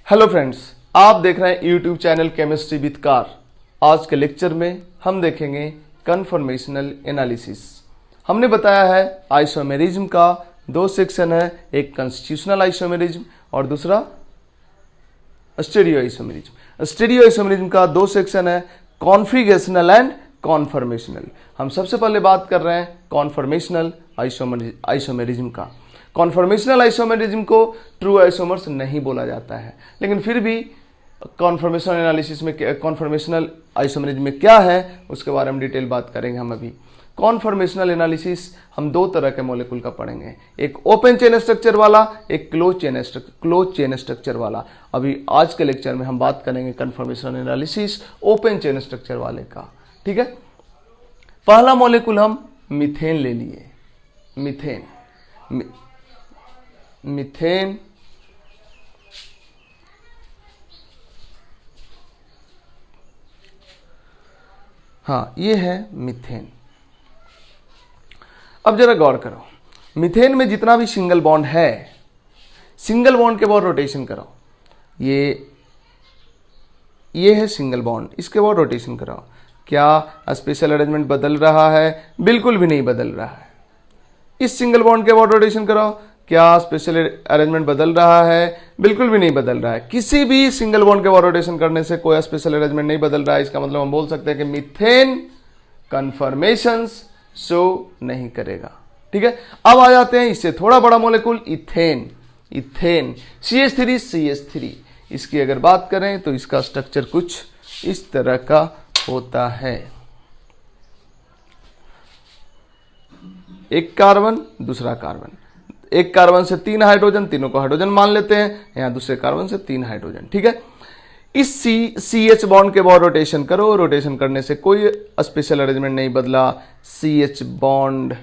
Hello friends, आप देख रहे हैं YouTube channel chemistry with car. आज के लेक्चर में हम देखेंगे कन्फर्मेशनल एनालिसिस। हमने बताया है आइसोमेरिज्म का दो सेक्शन है, एक कॉन्स्टिट्यूशनल आइसोमेरिज्म और दूसरा स्टीरियो आइसोमेरिज्म। स्टीरियो आइसोमेरिज्म का दो सेक्शन है, कॉन्फिगरेशनल एंड कॉन्फर्मेशनल। हम सबसे पहले बात कर रहे हैं कॉन्फर्मेशनल आइसोमेरिज्म का। कॉन्फर्मेशनल आइसोमेरिज्म को ट्रू आइसोमर्स नहीं बोला जाता है, लेकिन फिर भी कॉन्फर्मेशनल एनालिसिस में कॉन्फर्मेशनल आइसोमेरिज्म में क्या है उसके बारे में डिटेल बात करेंगे हम अभी। कॉन्फर्मेशनल एनालिसिस हम दो तरह के मॉलिक्यूल का पढ़ेंगे, एक ओपन चेन स्ट्रक्चर वाला, एक क्लोज चेन स्ट्रक्चर वाला। अभी आज के लेक्चर में हम बात करेंगे conformational analysis open chain structure वाले का। ठीक है, पहला मॉलिक्यूल हम मीथेन ले लिए। मीथेन हाँ, ये है मीथेन। अब जरा गौर करो, मीथेन में जितना भी सिंगल बॉन्ड है, सिंगल बॉन्ड के बाद रोटेशन करो। ये है सिंगल बॉन्ड, इसके बाद रोटेशन कराओ। क्या स्पेशल अरेंजमेंट बदल रहा है? बिल्कुल भी नहीं बदल रहा है। इस सिंगल बॉन्ड के बाद रोटेशन कराओ, क्या स्पेशल अरेंजमेंट बदल रहा है? बिल्कुल भी नहीं बदल रहा है। किसी भी सिंगल बॉन्ड के बाद रोटेशन करने से कोई स्पेशल अरेंजमेंट नहीं बदल रहा है। इसका मतलब हम बोल सकते हैं कि मीथेन कन्फर्मेशंस शो नहीं करेगा। ठीक है, अब आ जाते हैं इससे थोड़ा बड़ा मॉलिक्यूल इथेन। CH3 इसकी अगर बात करें तो इसका स्ट्रक्चर कुछ इस तरह का होता है। एक कार्बन, दूसरा कार्बन, एक कार्बन से 3 हाइड्रोजन, तीनों को हाइड्रोजन मान लेते हैं, यहां दूसरे कार्बन से 3 हाइड्रोजन। ठीक है, इस CH बॉन्ड के बाद रोटेशन करो। रोटेशन करने से कोई स्पेशल अरेंजमेंट नहीं बदला। CH बॉन्ड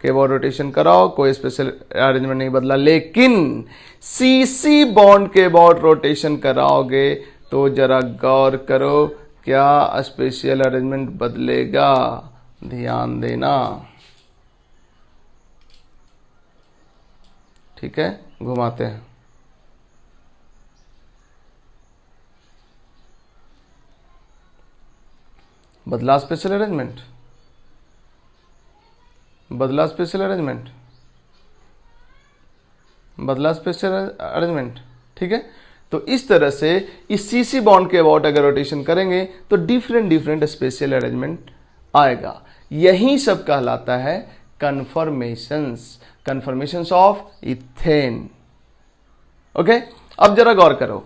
के बाद रोटेशन कराओ, कोई स्पेशल अरेंजमेंट नहीं बदला। लेकिन CC बॉन्ड के बाद रोटेशन कराओगे तो जरा गौर करो, क्या स्पेशल अरेंजमेंट बदलेगा? ध्यान देना। ठीक है, घुमाते हैं। बदला स्पेशल अरेंजमेंट, बदला स्पेशल अरेंजमेंट, बदला स्पेशल अरेंजमेंट। ठीक है, तो इस तरह से इस CC बॉन्ड के अबाउट अगर रोटेशन करेंगे तो डिफरेंट स्पेशल अरेंजमेंट आएगा। यही सब कहलाता है कन्फर्मेशंस ऑफ इथेन। ओके, अब जरा गौर करो,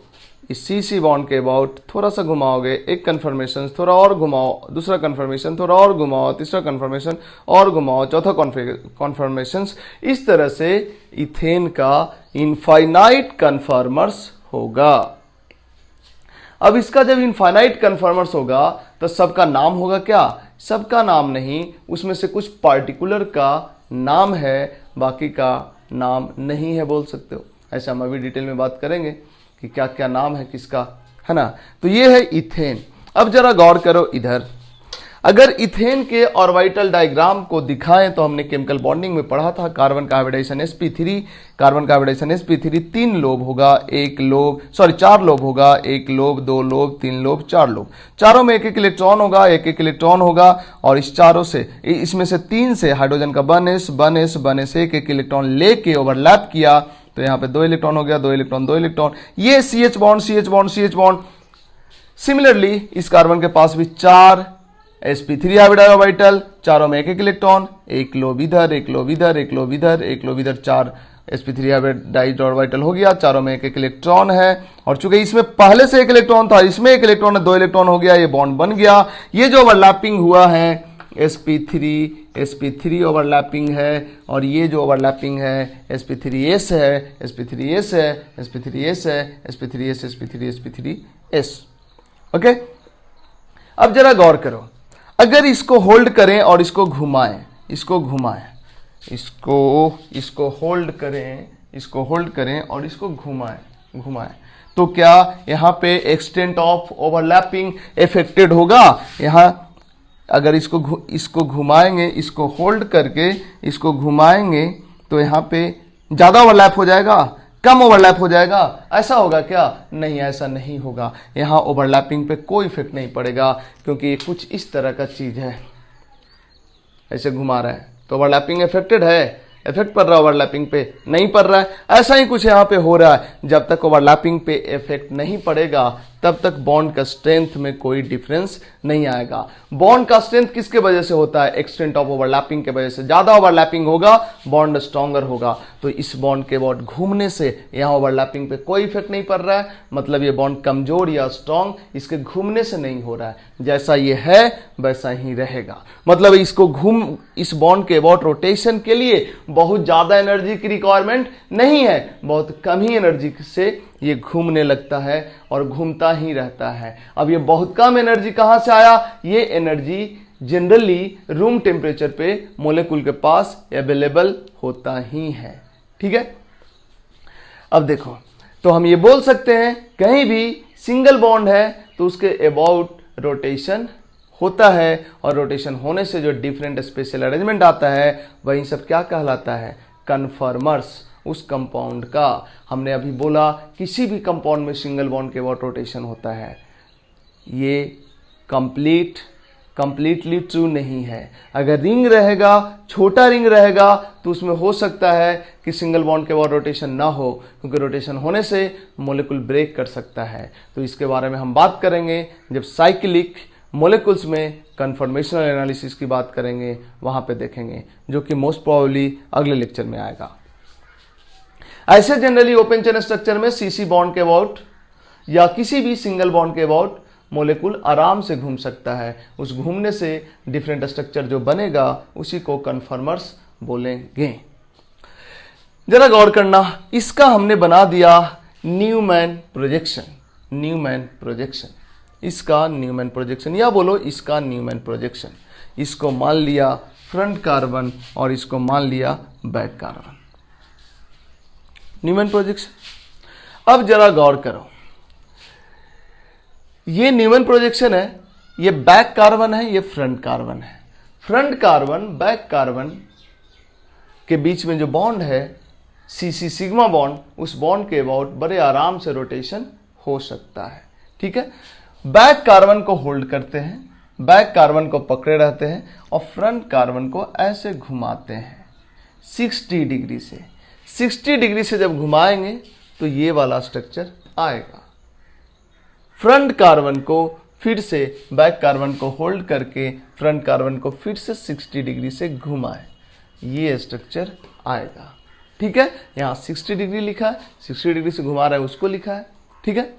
इस CC बॉन्ड के अबाउट थोड़ा सा घुमाओगे, एक कन्फर्मेशन थोड़ा और घुमाओ, दूसरा कन्फर्मेशन थोड़ा और घुमाओ, तीसरा कन्फर्मेशन और घुमाओ, चौथा कन्फर्मेशन। इस तरह से इथेन का इनफाइनाइट कन्फर्मर्स होगा। अब इसका जब इनफाइनाइट कन्फर्मर्स होगा तो सबका नाम होगा क्या? सबका नाम नहीं, उसमें से कुछ पार्टिकुलर का नाम है, बाकी का नाम नहीं है, बोल सकते हो। ऐसे हम अभी डिटेल में बात करेंगे कि क्या क्या नाम है किसका, है ना। तो ये है इथेन। अब जरा गौर करो इधर, अगर इथेन के ऑर्बिटल डायग्राम को दिखाएं तो हमने केमिकल बॉन्डिंग में पढ़ा था, कार्बन का हाइब्रिडाइजेशन sp3, कार्बन का हाइब्रिडाइजेशन sp3, 3 लोब होगा, 4 लोब होगा, 1 लोब, 2 लोब, 3 लोब, 4 लोब। चारों में एक एक इलेक्ट्रॉन होगा, एक एक इलेक्ट्रॉन होगा, और इस चारों से, इसमें से 3 से हाइड्रोजन का 1s एक एक इलेक्ट्रॉन लेके ओवरलैप किया तो यहाँ पे 2 इलेक्ट्रॉन हो गया, 2 इलेक्ट्रॉन। ये CH बॉन्ड। सिमिलरली इस कार्बन के पास भी 4 sp3 ऑर्बिटल, चारों में एक एक इलेक्ट्रॉन, 1 लोब इधर, 1 लोब इधर, 1 लोब इधर, 1 लोब इधर, 4 sp3 हाइब्रिडाइज्ड ऑर्बिटल हो गया, चारों में एक एक इलेक्ट्रॉन है। और चूंकि इसमें पहले से 1 इलेक्ट्रॉन था, इसमें 1 इलेक्ट्रॉन है, 2 इलेक्ट्रॉन हो गया, ये बॉन्ड बन गया। ये जो ओवरलैपिंग हुआ है sp3 ओवरलैपिंग है, और ये जो ओवरलैपिंग है sp3s है, sp3s। ओके, अब जरा गौर करो, अगर इसको होल्ड करें और इसको घुमाएं, इसको होल्ड करें और इसको घुमाएं तो क्या यहां पे एक्सटेंट ऑफ ओवरलैपिंग इफेक्टेड होगा? यहां अगर इसको घुमाएंगे, इसको होल्ड करके इसको घुमाएंगे तो यहां पे ज्यादा ओवरलैप हो जाएगा? कम ओवरलैप हो जाएगा, ऐसा होगा क्या? नहीं, ऐसा नहीं होगा। यहां ओवरलैपिंग पे कोई इफेक्ट नहीं पड़ेगा, क्योंकि ये कुछ इस तरह का चीज है, ऐसे घुमा रहा है तो ओवरलैपिंग इफेक्टेड है, इफेक्ट पड़ रहा है ओवरलैपिंग पे? नहीं पड़ रहा है। ऐसा ही कुछ यहां पे हो रहा है। जब तक ओवरलैपिंग पे इफेक्ट नहीं पड़ेगा तब तक बॉन्ड का स्ट्रेंथ में कोई डिफरेंस नहीं आएगा। बॉन्ड का स्ट्रेंथ किसके वजह से होता है? एक्सटेंट ऑफ ओवरलैपिंग के वजह से। ज्यादा ओवरलैपिंग होगा बॉन्ड स्ट्रॉन्गर होगा। तो इस बॉन्ड के बॉन्ड घूमने से यहां ओवरलैपिंग पे कोई इफेक्ट नहीं पड़ रहा है, मतलब ये बॉन्ड कमजोर या स्ट्रॉन्ग इसके घूमने से नहीं हो रहा है। जैसा ये है वैसा ही रहेगा। मतलब इस बॉन्ड के अबाउट रोटेशन के लिए बहुत ज्यादा एनर्जी की रिक्वायरमेंट नहीं है, बहुत कम ही एनर्जी से ये घूमने लगता है और घूमता ही रहता है। अब ये बहुत कम एनर्जी कहां से आया? ये एनर्जी जनरली रूम टेम्परेचर पे मोलेकुल के पास अवेलेबल होता ही है। ठीक है, अब देखो, तो हम ये बोल सकते हैं कहीं भी सिंगल बॉन्ड है तो उसके अबाउट रोटेशन होता है, और रोटेशन होने से जो डिफरेंट स्पेशल अरेंजमेंट आता है वही सब क्या कहलाता है? कन्फर्मर्स। उस कंपाउंड का हमने अभी बोला किसी भी कंपाउंड में सिंगल बॉन्ड के अबाउट रोटेशन होता है। ये कंप्लीटली ट्रू नहीं है। अगर रिंग रहेगा, छोटा रिंग रहेगा, तो उसमें हो सकता है कि सिंगल बॉन्ड के अबाउट रोटेशन ना हो, क्योंकि रोटेशन होने से मोलेकुल ब्रेक कर सकता है। तो इसके बारे में हम बात करेंगे जब साइक्लिक मोलेकुल्स में कन्फर्मेशनल एनालिसिस की बात करेंगे, वहां पे देखेंगे, जो कि मोस्ट प्रोबेबली अगले लेक्चर में आएगा। ऐसे जनरली ओपन चेन स्ट्रक्चर में सीसी बॉन्ड के अबाउट या किसी भी सिंगल बॉन्ड के अबाउट मोलेकुल आराम से घूम सकता है। उस घूमने से डिफरेंट स्ट्रक्चर जो बनेगा उसी को कन्फर्मर्स बोलेंगे। जरा गौर करना, इसका हमने बना दिया न्यूमैन प्रोजेक्शन, इसका न्यूमैन प्रोजेक्शन, या बोलो इसका न्यूमैन प्रोजेक्शन। इसको मान लिया फ्रंट कार्बन और इसको मान लिया बैक कार्बन, न्यूमैन प्रोजेक्शन। अब जरा गौर करो, ये न्यूमैन प्रोजेक्शन है, ये बैक कार्बन है, ये फ्रंट कार्बन है। फ्रंट कार्बन बैक कार्बन के बीच में जो बॉन्ड है सीसी सिग्मा बॉन्ड, उस बॉन्ड के अबाउट बड़े आराम से रोटेशन हो सकता है। ठीक है, बैक कार्बन को होल्ड करते हैं, बैक कार्बन को पकड़े रहते हैं और फ्रंट कार्बन को ऐसे घुमाते हैं 60 डिग्री से। 60 डिग्री से जब घुमाएंगे तो ये वाला स्ट्रक्चर आएगा। फ्रंट कार्बन को फिर से बैक कार्बन को होल्ड करके फ्रंट कार्बन को फिर से 60 डिग्री से घुमाए, ये स्ट्रक्चर आएगा। ठीक है, यहां 60 डिग्री लिखा है, 60 डिग्री से घुमा रहा है उसको लिखा है। ठीक है,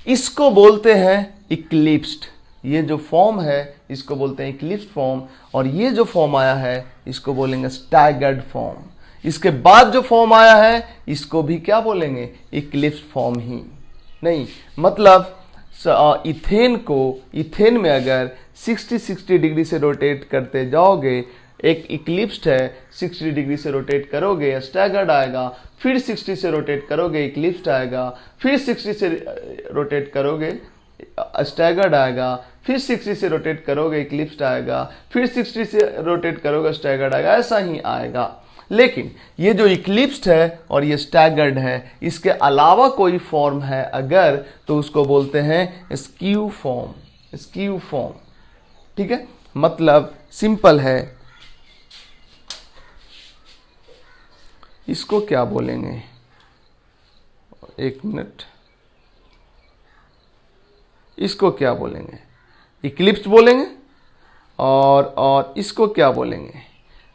इसको बोलते हैं इक्लिप्स्ड। ये जो फॉर्म है इसको बोलते हैं इक्लिप्स्ड फॉर्म, और ये जो फॉर्म आया है इसको बोलेंगे स्टैगर्ड फॉर्म। इसके बाद जो फॉर्म आया है इसको भी क्या बोलेंगे? इक्लिप्स्ड फॉर्म ही नहीं। मतलब इथेन में अगर 60 डिग्री से रोटेट करते जाओगे, एक इक्लिप्स्ड है, 60 डिग्री से रोटेट करोगे स्टैगर्ड आएगा, फिर 60 से रोटेट करोगे इक्लिप्स्ड आएगा, फिर 60 से रोटेट करोगे स्टैगर्ड आएगा, फिर 60 से रोटेट करोगे इक्लिप्स्ड आएगा, फिर 60 से रोटेट करोगे स्टैगर्ड आएगा, ऐसा ही आएगा। लेकिन ये जो इक्लिप्स्ड है और ये स्टैगर्ड है, इसके अलावा कोई फॉर्म है अगर, तो उसको बोलते हैं स्क्यू फॉर्म। ठीक है, मतलब सिंपल है, इसको क्या बोलेंगे? एक मिनट, इसको क्या बोलेंगे? इक्लिप्स्ड बोलेंगे, और इसको क्या बोलेंगे?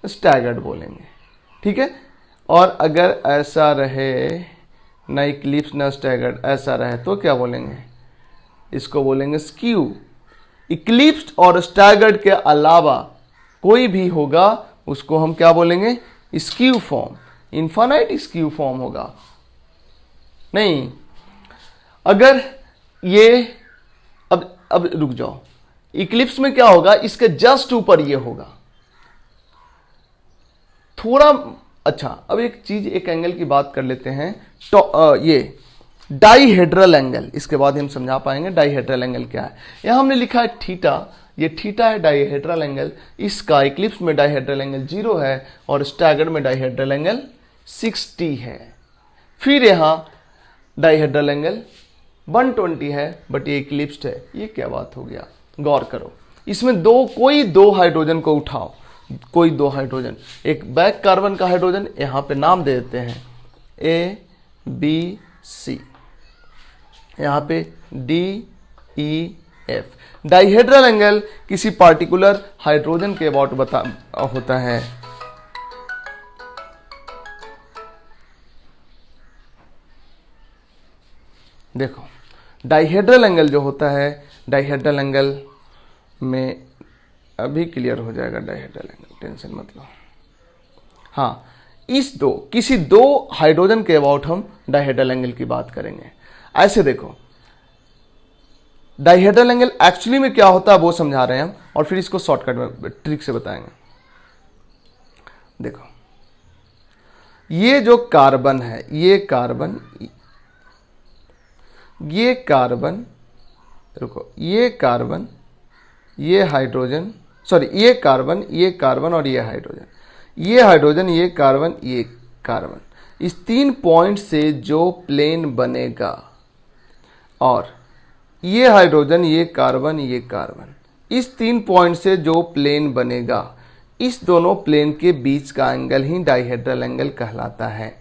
स्टैगर्ड बोलेंगे। ठीक है, और अगर ऐसा रहे ना इक्लिप्स ना स्टैगर्ड, ऐसा रहे तो क्या बोलेंगे? इसको बोलेंगे स्क्यू। इक्लिप्स्ड और स्टैगर्ड के अलावा कोई भी होगा उसको हम क्या बोलेंगे? Skew form. Infinite skew form होगा नहीं। अगर ये अब रुक जाओ, इक्लिप्स में क्या होगा? इसके जस्ट ऊपर ये होगा थोड़ा। अच्छा, अब एक चीज, एक एंगल की बात कर लेते हैं, तो ये डाईहेड्रल एंगल, इसके बाद हम समझा पाएंगे डाईहेड्रल एंगल क्या है। यहां हमने लिखा है थीटा, ये थीटा है डाईहेड्रल एंगल। इसका इक्लिप्स में डाईहेड्रल एंगल 0 है और स्टैगर्ड में डाईहेड्रल एंगल 60 है। फिर यहाँ डाइहेड्रल एंगल 120 है, बट ये इक्लिप्स्ड है। ये क्या बात हो गया, गौर करो। इसमें कोई दो हाइड्रोजन को उठाओ, कोई दो हाइड्रोजन, एक बैक कार्बन का हाइड्रोजन, यहां पे नाम दे देते हैं ए बी सी, यहां पे D E F. Dihedral angle किसी पार्टिकुलर हाइड्रोजन के अबाउट होता है। देखो डाइहेड्रल एंगल जो होता है, डाइहेड्रल एंगल में अभी क्लियर हो जाएगा डाइहेड्रल एंगल, टेंशन मत लो। हाँ, किसी दो हाइड्रोजन के अबाउट हम डाइहेड्रल एंगल की बात करेंगे। ऐसे देखो, डाइहेड्रल एंगल एक्चुअली में क्या होता है वो समझा रहे हैं हम, और फिर इसको शॉर्टकट में ट्रिक से बताएंगे। देखो, ये जो कार्बन है, ये कार्बन, रुको, ये कार्बन, ये हाइड्रोजन, सॉरी ये कार्बन और ये हाइड्रोजन, ये हाइड्रोजन, ये कार्बन, ये कार्बन, इस 3 पॉइंट से जो प्लेन बनेगा, और ये हाइड्रोजन, ये कार्बन, ये कार्बन, इस 3 पॉइंट से जो प्लेन बनेगा, इस दोनों प्लेन के बीच का एंगल ही डाइहेड्रल एंगल कहलाता है।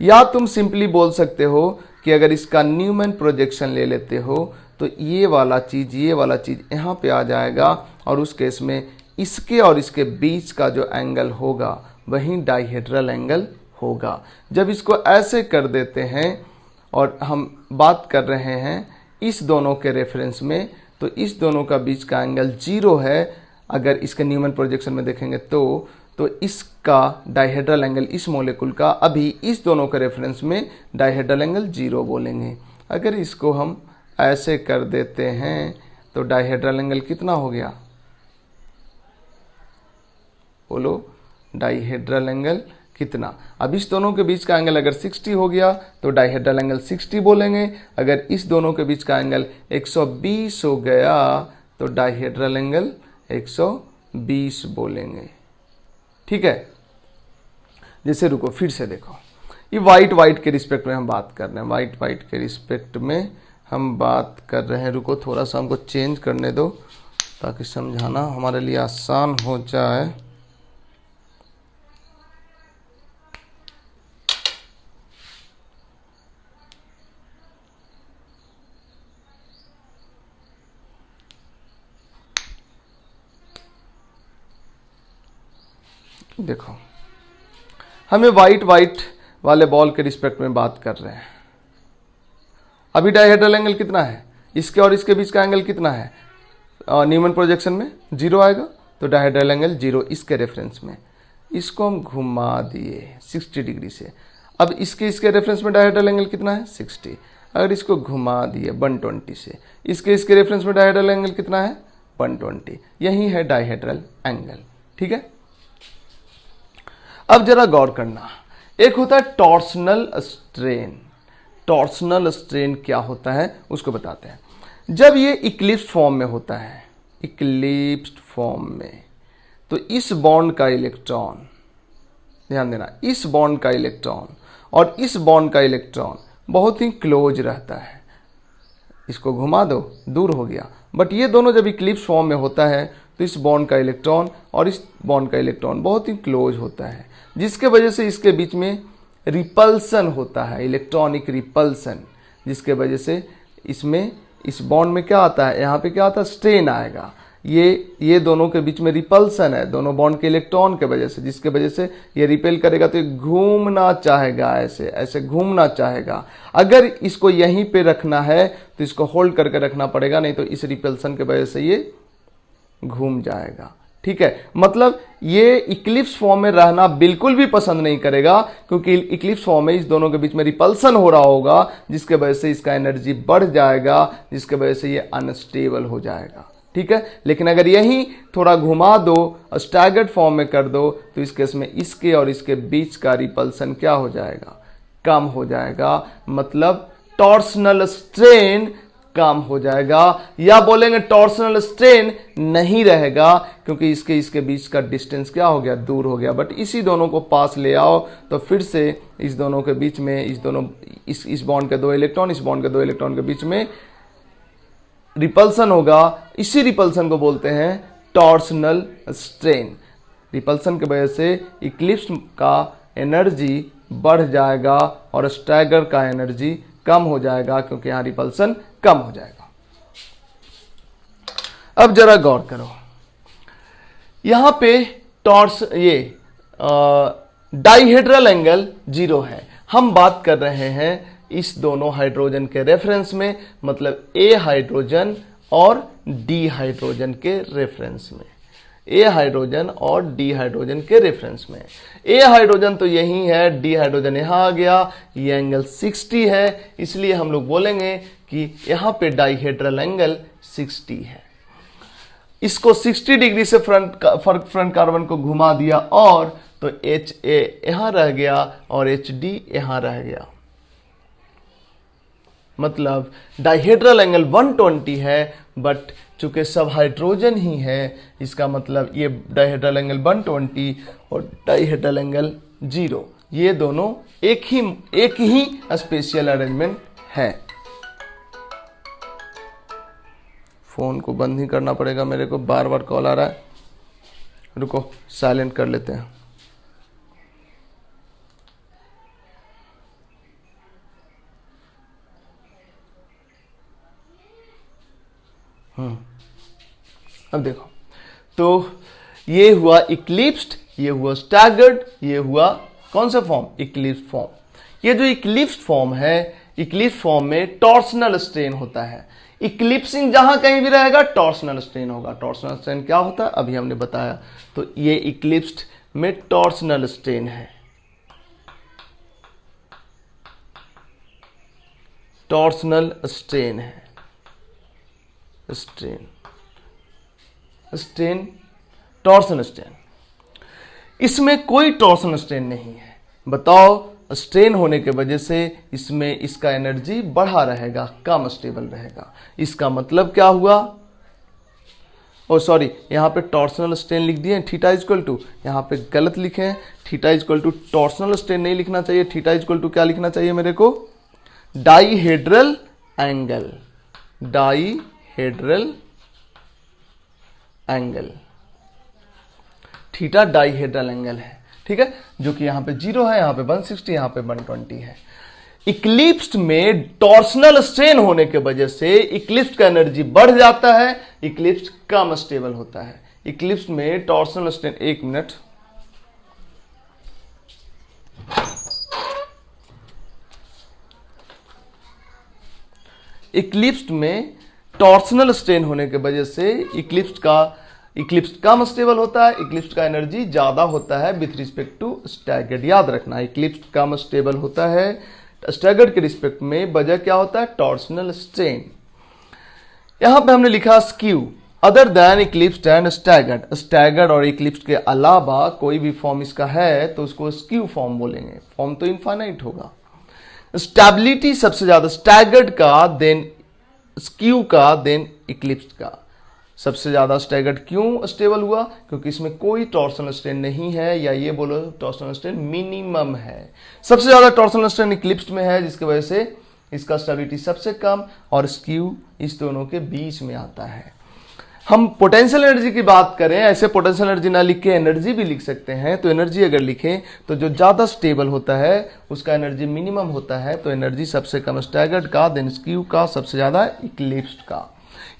या तुम सिंपली बोल सकते हो कि अगर इसका न्यूमैन प्रोजेक्शन ले लेते हो तो ये वाला चीज यहाँ पे आ जाएगा, और उस केस में इसके और इसके बीच का जो एंगल होगा वही डाइहेड्रल एंगल होगा। जब इसको ऐसे कर देते हैं और हम बात कर रहे हैं इस दोनों के रेफरेंस में, तो इस दोनों का बीच का एंगल 0 है। अगर इसके न्यूमैन प्रोजेक्शन में देखेंगे तो इसका डाइहेड्रल एंगल, इस मॉलिक्यूल का, अभी इस दोनों के रेफरेंस में डाइहेड्रल एंगल 0 बोलेंगे। अगर इसको हम ऐसे कर देते हैं तो डाइहेड्रल एंगल कितना हो गया, बोलो डाइहेड्रल एंगल कितना। अब इस दोनों के बीच का एंगल अगर 60 हो गया तो डाइहेड्रल एंगल 60 बोलेंगे। अगर इस दोनों के बीच का एंगल 120 हो गया तो डाइहेड्रल एंगल 120 बोलेंगे। ठीक है, जैसे रुको फिर से देखो, ये वाइट के रिस्पेक्ट में हम बात कर रहे हैं, वाइट के रिस्पेक्ट में हम बात कर रहे हैं। रुको थोड़ा सा हमको चेंज करने दो ताकि समझाना हमारे लिए आसान हो जाए। देखो, हमें वाइट वाले बॉल के रिस्पेक्ट में बात कर रहे हैं। अभी डाइहेड्रल एंगल कितना है, इसके और इसके बीच का एंगल कितना है, न्यूमैन प्रोजेक्शन में 0 आएगा, तो डाइहेड्रल एंगल 0 इसके रेफरेंस में। इसको हम घुमा दिए 60 डिग्री से। अब इसके रेफरेंस में डाइहेड्रल एंगल कितना है, 60। अगर इसको घुमा दिए 120 से, इसके रेफरेंस में डाइहेड्रल एंगल कितना है, 120। यही है डाइहेड्रल एंगल। ठीक है, अब जरा गौर करना, एक होता है टॉर्सनल स्ट्रेन। टॉर्सनल स्ट्रेन क्या होता है उसको बताते हैं। जब ये इक्लिप्स फॉर्म में होता है, इक्लिप्स्ड फॉर्म में, तो इस बॉन्ड का इलेक्ट्रॉन, ध्यान देना, इस बॉन्ड का इलेक्ट्रॉन और इस बॉन्ड का इलेक्ट्रॉन बहुत ही क्लोज रहता है। इसको घुमा दो, दूर हो गया। बट ये दोनों जब इक्लिप्स फॉर्म में होता है तो इस बॉन्ड का इलेक्ट्रॉन और इस बॉन्ड का इलेक्ट्रॉन बहुत ही क्लोज होता है, जिसके वजह से इसके बीच में रिपल्सन होता है, इलेक्ट्रॉनिक रिपल्सन, जिसके वजह से इसमें, इस बॉन्ड में क्या आता है, यहाँ पे क्या आता है, स्ट्रेन आएगा। ये दोनों के बीच में रिपल्सन है, दोनों बॉन्ड के इलेक्ट्रॉन के वजह से, जिसके वजह से ये रिपेल करेगा तो ये घूमना चाहेगा, ऐसे घूमना चाहेगा। अगर इसको यहीं पे रखना है तो इसको होल्ड करके रखना पड़ेगा, नहीं तो इस रिपल्सन के वजह से ये घूम जाएगा। ठीक है, मतलब ये इक्लिप्स फॉर्म में रहना बिल्कुल भी पसंद नहीं करेगा, क्योंकि इक्लिप्स फॉर्म में इस दोनों के बीच में रिपल्सन हो रहा होगा, जिसके वजह से इसका एनर्जी बढ़ जाएगा, जिसके वजह से ये अनस्टेबल हो जाएगा। ठीक है, लेकिन अगर यही थोड़ा घुमा दो, स्टैगर्ड फॉर्म में कर दो, तो इस केस में इसके और इसके बीच का रिपल्सन क्या हो जाएगा, कम हो जाएगा। मतलब टॉर्सनल स्ट्रेन कम हो जाएगा, या बोलेंगे टॉर्सनल स्ट्रेन नहीं रहेगा क्योंकि इसके बीच का डिस्टेंस क्या हो गया, दूर हो गया। बट इसी दोनों को पास ले आओ तो फिर से इस दोनों के बीच में इस बॉन्ड के 2 इलेक्ट्रॉन, इस बॉन्ड के 2 इलेक्ट्रॉन के बीच में रिपल्सन होगा। इसी रिपल्सन को बोलते हैं टॉर्सनल स्ट्रेन। रिपल्सन की वजह से इक्लिप्स का एनर्जी बढ़ जाएगा और स्टैगर का एनर्जी कम हो जाएगा क्योंकि यहां रिपल्सन कम हो जाएगा। अब जरा गौर करो, यहां पे डाइहेड्रल एंगल 0 है। हम बात कर रहे हैं इस दोनों हाइड्रोजन के रेफरेंस में, मतलब ए हाइड्रोजन और डी हाइड्रोजन के रेफरेंस में, ए हाइड्रोजन और डी हाइड्रोजन के रेफरेंस में। ए हाइड्रोजन तो यही है, डी हाइड्रोजन यहां आ गया, ये एंगल 60 है, इसलिए हम लोग बोलेंगे कि यहां पे डाइहेड्रल एंगल 60 है। इसको 60 डिग्री से फ्रंट कार्बन को घुमा दिया और तो एच ए यहां रह गया और एच डी यहां रह गया, मतलब डाइहेड्रल एंगल 120 है। बट चूंकि सब हाइड्रोजन ही है, इसका मतलब ये डाइहेड्रल एंगल 120 और डाइहेड्रल एंगल 0, ये दोनों एक ही स्पेशियल अरेंजमेंट है। फोन को बंद ही करना पड़ेगा मेरे को, बार बार कॉल आ रहा है। रुको साइलेंट कर लेते हैं। अब देखो, तो ये हुआ इक्लिप्स्ड, ये हुआ स्टैगर्ड, ये हुआ कौन सा फॉर्म, इक्लिप्स्ड फॉर्म। ये जो इक्लिप्स्ड फॉर्म है, इक्लिप्स्ड फॉर्म में टॉर्सनल स्ट्रेन होता है। इक्लिप्सिंग जहां कहीं भी रहेगा टॉर्सनल स्ट्रेन होगा। टॉर्सनल स्ट्रेन क्या होता है अभी हमने बताया, तो ये इक्लिप्स्ड में टॉर्सनल स्ट्रेन है। टॉर्सनल स्ट्रेन है, स्ट्रेन टॉर्सनल स्ट्रेन। इसमें कोई टॉर्सनल स्ट्रेन नहीं है। बताओ, स्ट्रेन होने के वजह से इसमें इसका एनर्जी बढ़ा रहेगा, कम स्टेबल रहेगा। इसका मतलब क्या हुआ, सॉरी, यहां पे टॉर्सनल स्ट्रेन लिख दिए, थीटा इक्वल टू, यहां पे गलत लिखे हैं, theta equal to torsional strain नहीं लिखना चाहिए, थीटा इक्वल टू क्या लिखना चाहिए मेरे को, dihedral angle, dihedral angle. Theta dihedral angle है, ठीक है, जो कि यहां पे 0 है, यहां पे 160, यहां पे 120 है। इक्लिप्स्ड में टॉर्सनल स्ट्रेन होने के वजह से इक्लिप्स्ड का एनर्जी बढ़ जाता है, इक्लिप्स्ड कम स्टेबल होता है। इक्लिप्स्ड में टॉर्सनल स्ट्रेन, एक मिनट, इक्लिप्स्ड में टॉर्सनल स्ट्रेन होने के वजह से इक्लिप्स्ड कम स्टेबल होता है, इक्लिप्स्ड का एनर्जी ज्यादा होता है विथ रिस्पेक्ट टू स्टैगर्ड। याद रखना, इक्लिप्स्ड कम स्टेबल होता है, स्टैगर्ड के रिस्पेक्ट में वजह क्या होता है, टॉर्सनल स्ट्रेन। यहां पे हमने लिखा skew, other than eclipsed and staggered. Staggered और इक्लिप्स्ड के अलावा कोई भी फॉर्म इसका है तो उसको स्क्यू फॉर्म बोलेंगे, फॉर्म तो इनफाइनाइट होगा। स्टेबिलिटी सबसे ज्यादा स्टैगर्ड का, देन स्क्यू का, देन इक्लिप्स्ड का। सबसे ज्यादा स्टैगर्ड क्यों स्टेबल हुआ, क्योंकि इसमें कोई टॉर्सनल स्ट्रेन नहीं है, या ये बोलो टॉर्सनल स्ट्रेन मिनिमम है। सबसे ज्यादा टॉर्सनल स्ट्रेन इक्लिप्स्ड में है, जिसकी वजह से इसका स्टेबिलिटी सबसे कम, और स्क्यू इस दोनों के बीच में आता है। हम पोटेंशियल एनर्जी की बात करें, ऐसे पोटेंशियल एनर्जी ना लिख के एनर्जी भी लिख सकते हैं। तो एनर्जी अगर लिखें तो जो ज्यादा स्टेबल होता है उसका एनर्जी मिनिमम होता है, तो एनर्जी सबसे कम स्टैगर्ड का, देन स्क्यू का, सबसे ज्यादा इक्लिप्स्ड का।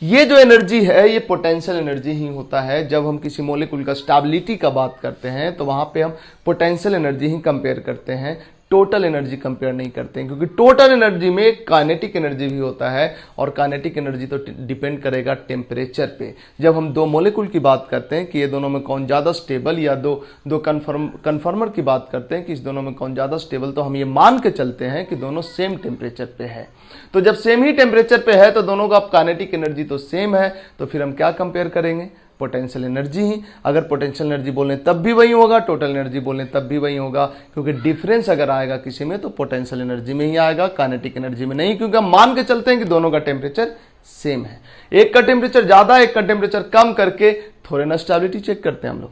ये जो एनर्जी है ये पोटेंशियल एनर्जी ही होता है। जब हम किसी मॉलिक्यूल का स्टेबिलिटी का बात करते हैं तो वहां पे हम पोटेंशियल एनर्जी ही कंपेयर करते हैं, टोटल एनर्जी कंपेयर नहीं करते हैं, क्योंकि टोटल एनर्जी में काइनेटिक एनर्जी भी होता है, और काइनेटिक एनर्जी तो डिपेंड करेगा टेम्परेचर पे। जब हम दो मॉलिक्यूल की बात करते हैं कि ये दोनों में कौन ज्यादा स्टेबल, या दो कन्फर्मर की बात करते हैं कि इस दोनों में कौन ज्यादा स्टेबल, तो हम ये मान के चलते हैं कि दोनों सेम टेम्परेचर पे है। तो जब सेम ही टेम्परेचर पे है तो दोनों का काइनेटिक एनर्जी तो सेम है, तो फिर हम क्या कंपेयर करेंगे, पोटेंशियल एनर्जी ही। अगर पोटेंशियल एनर्जी बोलें तब भी वही होगा, टोटल एनर्जी बोलें तब भी वही होगा, क्योंकि डिफरेंस अगर आएगा किसी में तो पोटेंशियल एनर्जी में ही आएगा, काइनेटिक एनर्जी में नहीं, क्योंकि हम मान के चलते हैं कि दोनों का टेम्परेचर सेम है। एक का टेम्परेचर ज्यादा, एक का टेम्परेचर कम करके थोड़े ना स्टेबिलिटी चेक करते हैं हम लोग।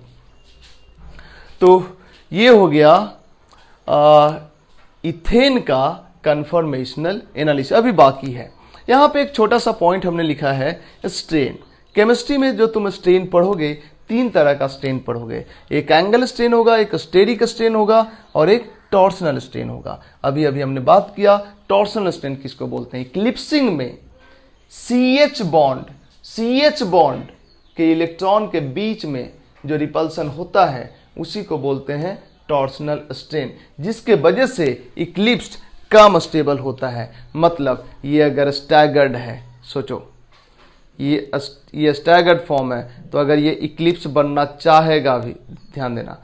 तो ये हो गया इथेन का कन्फॉर्मेशनल एनालिसिस। अभी बाकी है, यहां पे एक छोटा सा पॉइंट हमने लिखा है स्ट्रेन। केमिस्ट्री में जो तुम स्ट्रेन पढ़ोगे, तीन तरह का स्ट्रेन पढ़ोगे, एक एंगल स्ट्रेन होगा, एक स्टेरिक स्ट्रेन होगा और एक टॉर्सनल स्ट्रेन होगा। अभी अभी हमने बात किया टॉर्सनल स्ट्रेन किसको बोलते हैं। इक्लिप्सिंग में CH बॉन्ड के इलेक्ट्रॉन के बीच में जो रिपल्सन होता है उसी को बोलते हैं टॉर्सनल स्ट्रेन, जिसके वजह से इक्लिप्स्ड कम स्टेबल होता है। मतलब ये अगर स्टैगर्ड है, सोचो ये स्टैगर्ड फॉर्म है, तो अगर ये इक्लिप्स बनना चाहेगा भी, ध्यान देना,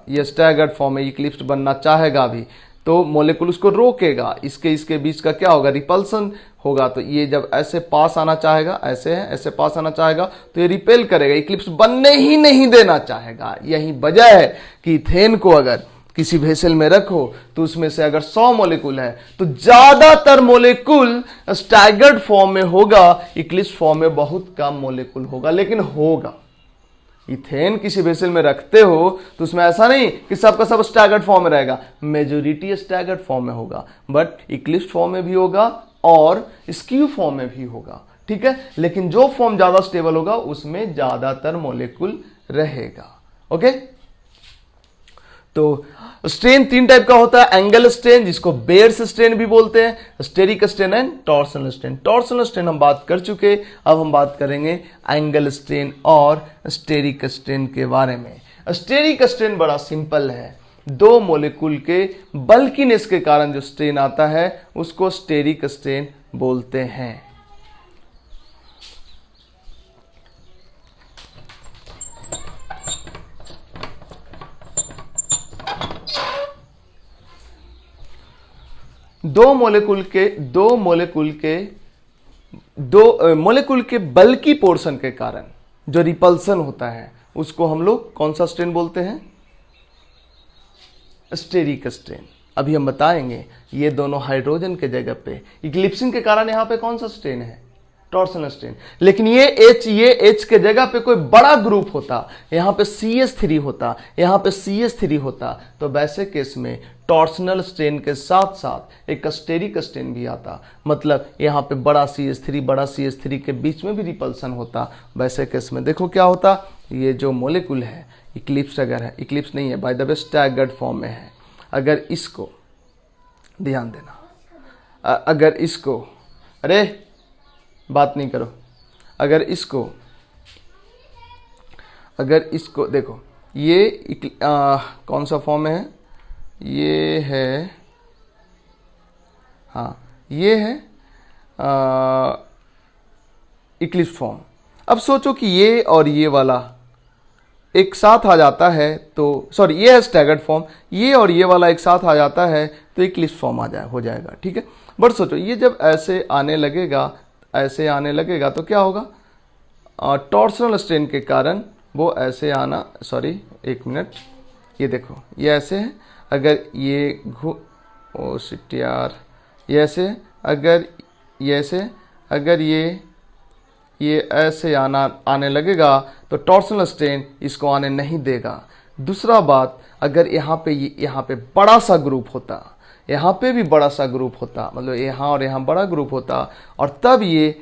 ये स्टैगर्ड फॉर्म है, इक्लिप्स बनना चाहेगा भी तो मॉलिक्यूल उसको रोकेगा, इसके बीच का क्या होगा, रिपल्सन होगा। तो ये जब ऐसे पास आना चाहेगा, ऐसे है, ऐसे पास आना चाहेगा तो ये रिपेल करेगा, इक्लिप्स बनने ही नहीं देना चाहेगा। यही वजह है कि इथेन को अगर किसी वेसल में रखो तो उसमें से अगर 100 मॉलिक्यूल है तो ज्यादातर मॉलिक्यूल स्टैगर्ड फॉर्म में होगा, इक्लिप्स फॉर्म में बहुत कम मॉलिक्यूल होगा, लेकिन होगा। इथेन किसी वेसल में रखते हो तो उसमें ऐसा नहीं कि सबका सब स्टैगर्ड फॉर्म में रहेगा, मेजोरिटी स्टैगर्ड फॉर्म में होगा, बट इक्लिप्स फॉर्म में भी होगा और स्क्यू फॉर्म में भी होगा, ठीक है। लेकिन जो फॉर्म ज्यादा स्टेबल होगा उसमें ज्यादातर मॉलिक्यूल रहेगा। ओके, तो स्ट्रेन तीन टाइप का होता है, एंगल स्ट्रेन जिसको बेयर्स स्ट्रेन भी बोलते हैं, steric strain and torsional strain. Torsional strain हम बात कर चुके, अब हम बात करेंगे एंगल स्ट्रेन और स्टेरिक स्ट्रेन के बारे में। स्टेरिक स्ट्रेन बड़ा सिंपल है, दो मॉलिक्यूल के बल्कीनेस के कारण जो स्ट्रेन आता है उसको स्टेरिक स्ट्रेन बोलते हैं। दो मॉलिक्यूल के बल्की पोर्शन के कारण जो रिपल्सन होता है उसको हम लोग कौन सा स्ट्रेन बोलते हैं, स्टेरिक स्ट्रेन। अभी हम बताएंगे ये दोनों हाइड्रोजन के जगह पे इक्लिप्सिंग के कारण यहां पे कौन सा स्ट्रेन है, टॉर्सनल स्ट्रेन। लेकिन ये H के जगह पे कोई बड़ा ग्रुप होता, यहां पे CH3 होता, यहां पे CH3 होता, तो वैसे केस में टॉर्सनल स्ट्रेन के साथ साथ एक स्टेरिक स्ट्रेन भी आता। मतलब यहां पे बड़ा CH3 के बीच में भी रिपल्सन होता। वैसे केस में देखो क्या होता, ये जो मॉलिक्यूल है इक्लिप्स अगर है, इक्लिप्स नहीं है by the way, staggered form में है, अगर इसको ध्यान देना, अगर इसको, अरे बात नहीं करो, अगर इसको देखो, ये कौन सा फॉर्म में है, ये है, हाँ ये है इक्लिप्स फॉर्म। अब सोचो कि ये और ये वाला एक साथ आ जाता है तो, सॉरी ये है स्टैगर्ड फॉर्म, ये और ये वाला एक साथ आ जाता है तो इक्लिप्स फॉर्म हो जाएगा, ठीक है। बट सोचो ये जब ऐसे आने लगेगा तो क्या होगा, टॉर्सनल स्ट्रेन के कारण वो ऐसे आना, सॉरी एक मिनट, ये देखो ये ऐसे है, अगर ये ओ शिट यार, ये ऐसे, अगर ये ऐसे, अगर ये ऐसे आने लगेगा तो टॉर्सनल स्ट्रेन इसको आने नहीं देगा। दूसरा बात, अगर यहाँ पे बड़ा सा ग्रुप होता, यहाँ पे भी बड़ा सा ग्रुप होता, मतलब यहाँ और यहाँ बड़ा ग्रुप होता और तब ये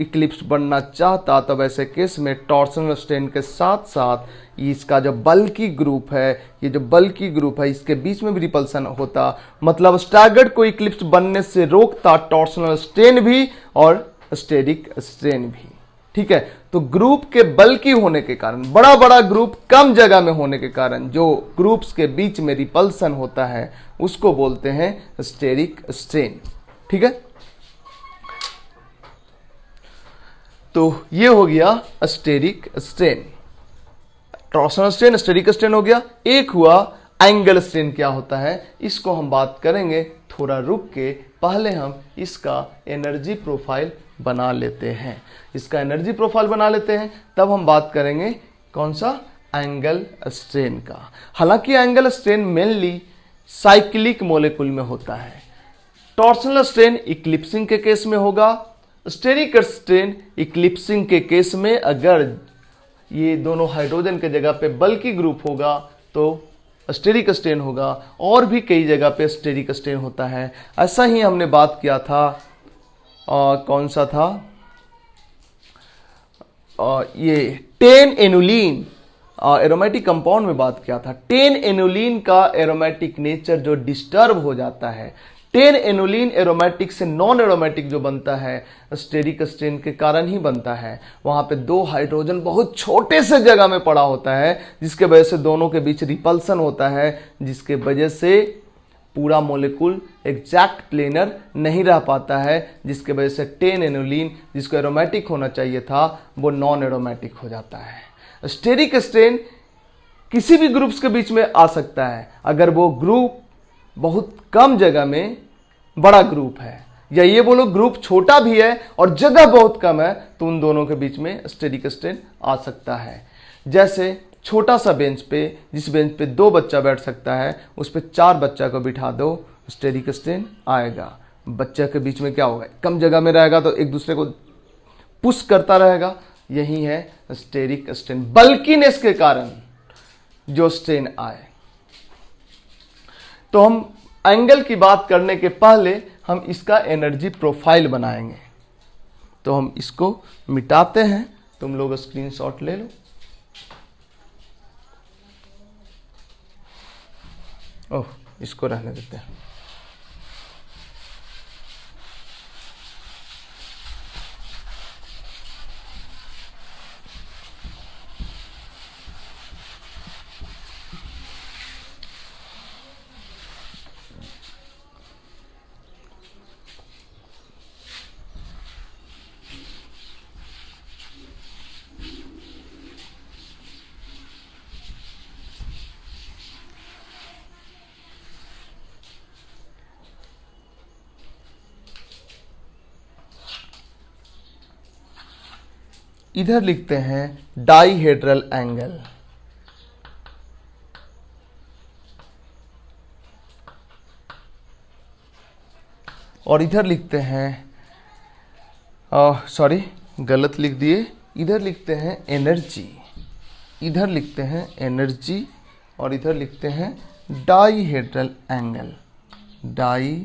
इक्लिप्स बनना चाहता, तब ऐसे केस में टॉर्सनल स्ट्रेन के साथ साथ इसका जो बल्की ग्रुप है, ये जो बल्की ग्रुप है इसके बीच में भी रिपल्सन होता। मतलब स्टैगर्ड को इक्लिप्स बनने से रोकता टॉर्सनल स्ट्रेन भी और स्टेरिक स्ट्रेन भी, ठीक है। तो ग्रुप के बल्की होने के कारण, बड़ा बड़ा ग्रुप कम जगह में होने के कारण जो ग्रुप्स के बीच में रिपल्सन होता है उसको बोलते हैं स्टेरिक स्ट्रेन, ठीक है। तो ये हो गया steric strain, torsional strain, steric strain हो गया। एक हुआ एंगल स्ट्रेन, क्या होता है इसको हम बात करेंगे थोड़ा रुक के, पहले हम इसका एनर्जी प्रोफाइल बना लेते हैं। इसका एनर्जी प्रोफाइल बना लेते हैं, तब हम बात करेंगे कौन सा, एंगल स्ट्रेन का। हालांकि angle strain mainly cyclic molecule में होता है। टॉर्सनल स्ट्रेन इक्लिप्सिंग के केस में होगा। स्टेरिक स्ट्रेन इक्लिप्सिंग के केस में अगर ये दोनों हाइड्रोजन के जगह पे बल्कि ग्रुप होगा तो स्टेरिक स्ट्रेन होगा, और भी कई जगह पे स्टेरिक स्ट्रेन होता है। ऐसा ही हमने बात किया था कौन सा था, ये 10 एनुलिन एरोमेटिक कंपाउंड में बात किया था। 10 एनुलिन का एरोमेटिक नेचर जो डिस्टर्ब हो जाता है, 10 एनुलिन एरोमेटिक से नॉन एरोमेटिक जो बनता है स्टेरिक स्ट्रेन के कारण ही बनता है। वहां पे 2 हाइड्रोजन बहुत छोटे से जगह में पड़ा होता है, जिसके वजह से दोनों के बीच रिपल्सन होता है, जिसके वजह से पूरा मॉलिक्यूल एग्जैक्ट प्लेनर नहीं रह पाता है, जिसके वजह से 10 एनुलिन जिसको एरोमेटिक होना चाहिए था वो नॉन एरोमेटिक हो जाता है। स्टेरिक स्ट्रेन किसी भी ग्रुप्स के बीच में आ सकता है अगर वो ग्रुप बहुत कम जगह में बड़ा ग्रुप है, या ये बोलो ग्रुप छोटा भी है और जगह बहुत कम है, तो उन दोनों के बीच में स्टेरिक स्ट्रेन आ सकता है। जैसे छोटा सा बेंच पे, जिस बेंच पे 2 बच्चा बैठ सकता है, उस पे 4 बच्चा को बिठा दो, स्टेरिक स्ट्रेन आएगा। बच्चा के बीच में क्या होगा, कम जगह में रहेगा तो एक दूसरे को पुश करता रहेगा। यही है स्टेरिक स्ट्रेन, बल्कीनेस के कारण जो स्ट्रेन आए। तो हम एंगल की बात करने के पहले हम इसका एनर्जी प्रोफाइल बनाएंगे। तो हम इसको मिटाते हैं, तुम लोग स्क्रीनशॉट ले लो। ओह, इसको रहने देते हैं। इधर लिखते हैं डाइहेड्रल एंगल। और इधर लिखते हैं सॉरी गलत लिख दिए, इधर लिखते हैं एनर्जी, इधर लिखते हैं एनर्जी, और इधर लिखते हैं डाइहेड्रल एंगल, डाइहेड्रल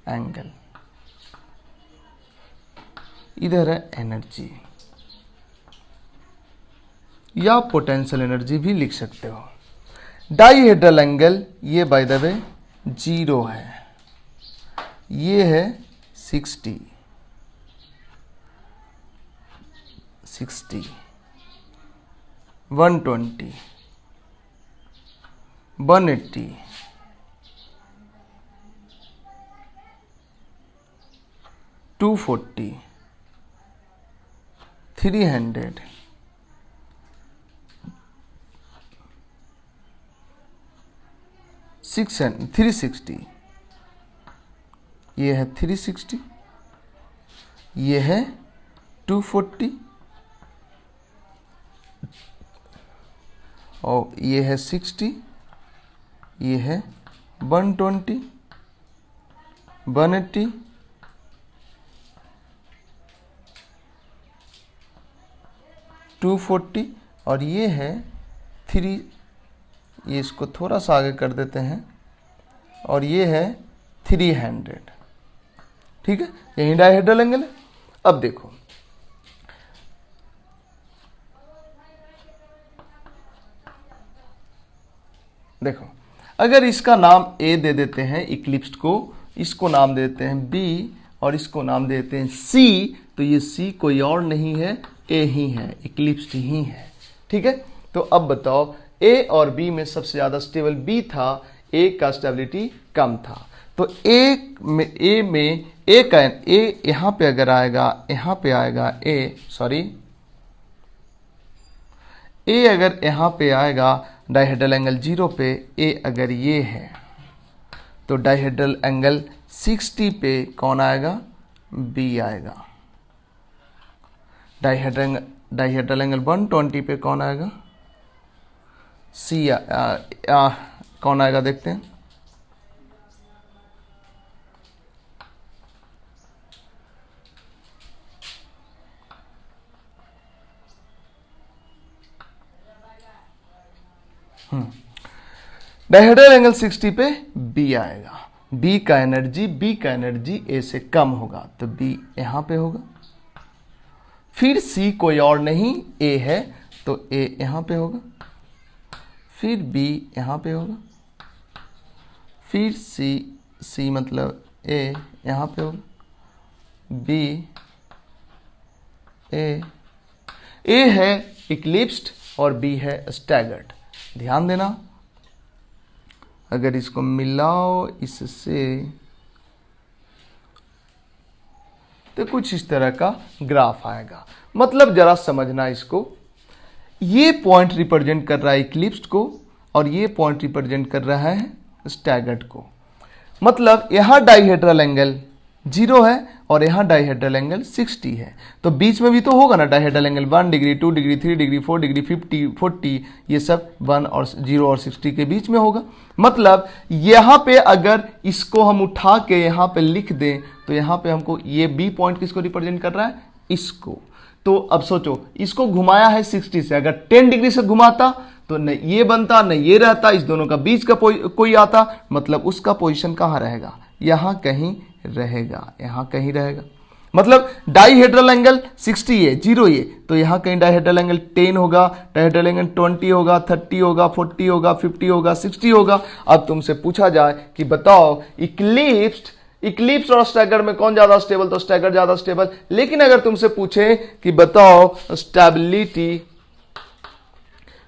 एंगल। इधर है एनर्जी, या पोटेंशियल एनर्जी भी लिख सकते हो। डाइहेड्रल एंगल ये बाय द वे 0 है, ये है 60, 120, 180, 240, 300, 360, ये है 360, ये है 240, और ये है 60, ये है 120, 180, 240, और ये है 3, ये इसको थोड़ा सा आगे कर देते हैं, और ये है 300। ठीक है, यही डाइहेड्रल एंगल है। अब देखो, अगर इसका नाम A दे देते हैं इक्लिप्स्ड को, इसको नाम देते हैं B और इसको नाम देते हैं C, तो ये C कोई और नहीं है, A ही है, इक्लिप्स्ड ही है। ठीक है, तो अब बताओ A और B में सबसे ज्यादा स्टेबल B था, A का स्टेबिलिटी कम था। तो A का A यहां पे अगर आएगा, यहां पे आएगा A अगर यहां पे आएगा डाइहेड्रल एंगल 0 पे, A अगर ये है तो डाइहेड्रल एंगल 60 पे कौन आएगा? बी आएगा। डाइहेड्रल एंगल 120 पे कौन आएगा? सी कौन आएगा देखते हैं। डाइहेड्रल एंगल 60 पे बी आएगा। बी का एनर्जी ए से कम होगा, तो बी यहां पे होगा। फिर सी कोई और नहीं ए है, तो ए यहां पे होगा। फिर बी यहां पे होगा। फिर सी मतलब ए यहां पे होगा। बी ए है इक्लिप्स्ड और बी है स्टैगर्ड। ध्यान देना, अगर इसको मिलाओ इससे तो कुछ इस तरह का ग्राफ आएगा। मतलब जरा समझना इसको, ये पॉइंट रिप्रेजेंट कर रहा है इक्लिप्स्ड को और ये पॉइंट रिप्रेजेंट कर रहा है स्टैगर्ड को। मतलब यहां डाइहेड्रल एंगल 0 है और यहां डाइहेड्रल एंगल 60 है, तो बीच में भी तो होगा ना dihedral angle 1 degree 2 degree 3 degree 4 degree 50 40, ये सब 1 और 0 और 60 के बीच में होगा। मतलब यहां पे अगर इसको हम उठा के यहां पे लिख दें तो यहां पे हमको ये बी पॉइंट किसको रिप्रेजेंट कर रहा है? इसको। तो अब सोचो, इसको घुमाया है 60 से, अगर 10 डिग्री से घुमाता तो न ये बनता न ये रहता, इस दोनों का बीच का कोई आता, मतलब उसका पोजीशन कहां रहेगा? यहां कहीं रहेगा, यहां कहीं रहेगा। मतलब डाइहेड्रल एंगल 60 है, 0 ये, तो यहां कहीं डाइहेड्रल एंगल 10 होगा, डाइहेड्रल एंगल 20 होगा, 30 होगा, 40 होगा, 50 होगा, 60 होगा। अब तुमसे पूछा जाए कि बताओ इक्लिप्स और स्टैगर्ड में कौन ज्यादा स्टेबल? तो स्टैगर्ड ज्यादा स्टेबल। लेकिन अगर तुमसे पूछे कि बताओ